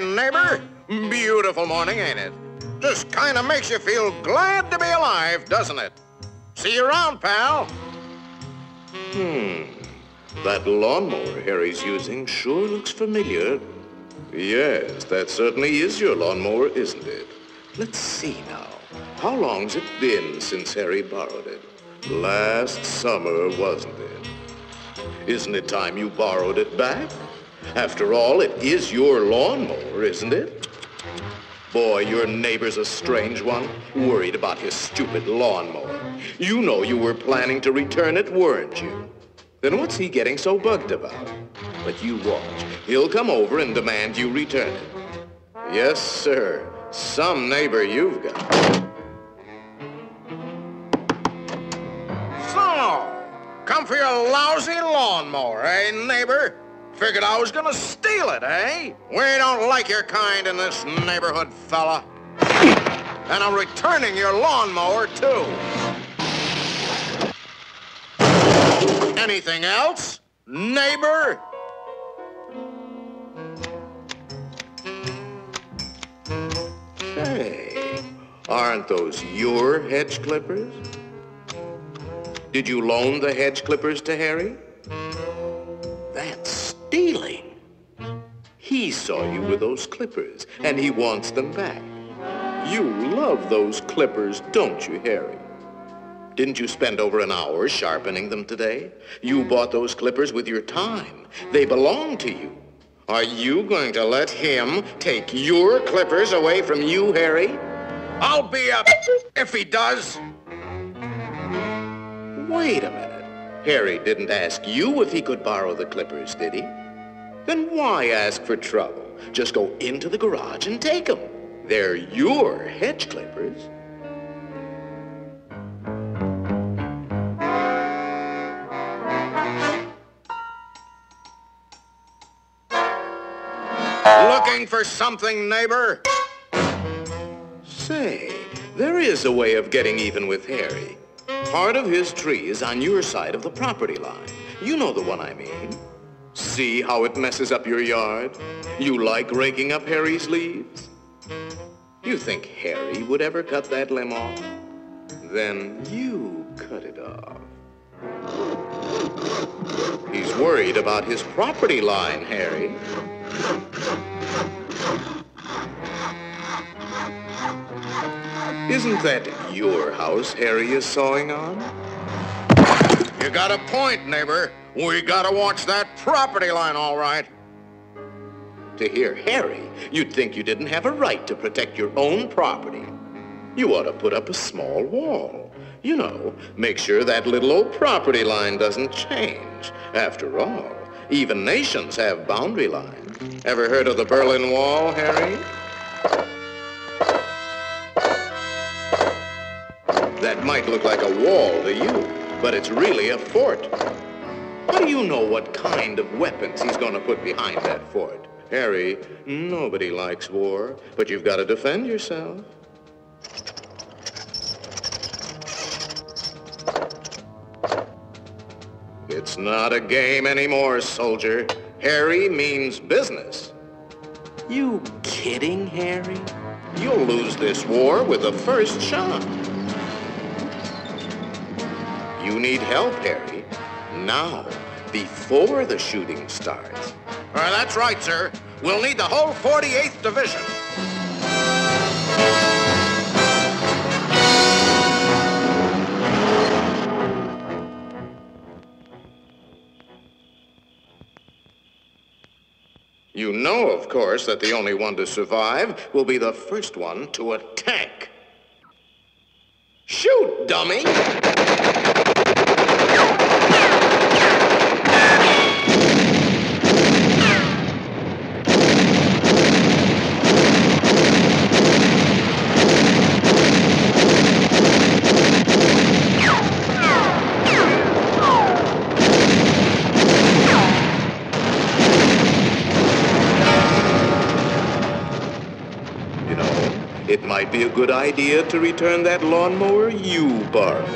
morning, neighbor. Beautiful morning, ain't it? Just kind of makes you feel glad to be alive, doesn't it? See you around, pal. That lawnmower Harry's using sure looks familiar. Yes, that certainly is your lawnmower, isn't it? Let's see now. How long's it been since Harry borrowed it? Last summer, wasn't it? Isn't it time you borrowed it back? After all, it is your lawnmower, isn't it? Boy, your neighbor's a strange one, worried about his stupid lawnmower. You know you were planning to return it, weren't you? Then what's he getting so bugged about? But you watch. He'll come over and demand you return it. Yes, sir. Some neighbor you've got. So, come for your lousy lawnmower, eh, neighbor? Figured I was gonna steal it, eh? We don't like your kind in this neighborhood, fella. And I'm returning your lawnmower, too. Anything else, neighbor? Hey, aren't those your hedge clippers? Did you loan the hedge clippers to Harry? That's stealing. He saw you with those clippers, and he wants them back. You love those clippers, don't you, Harry? Didn't you spend over an hour sharpening them today? You bought those clippers with your time. They belong to you. Are you going to let him take your clippers away from you, Harry? I'll be up if he does. Wait a minute. Harry didn't ask you if he could borrow the clippers, did he? Then why ask for trouble? Just go into the garage and take them. They're your hedge clippers. Looking for something, neighbor? Say, there is a way of getting even with Harry. Part of his tree is on your side of the property line. You know the one I mean. See how it messes up your yard? You like raking up Harry's leaves? You think Harry would ever cut that limb off? Then you cut it off. He's worried about his property line, Harry. Isn't that your house Harry is sawing on? You got a point, neighbor. We gotta watch that property line, all right. To hear Harry, you'd think you didn't have a right to protect your own property. You ought to put up a small wall. You know, make sure that little old property line doesn't change. After all, even nations have boundary lines. Ever heard of the Berlin Wall, Harry? That might look like a wall to you, but it's really a fort. How do you know what kind of weapons he's going to put behind that fort? Harry, nobody likes war, but you've got to defend yourself. It's not a game anymore, soldier. Harry means business. You kidding, Harry? You'll lose this war with the first shot. You need help, Harry. Now, before the shooting starts. That's right, sir. We'll need the whole 48th Division. You know, of course, that the only one to survive will be the first one to attack. Shoot, dummy! It might be a good idea to return that lawnmower you borrowed.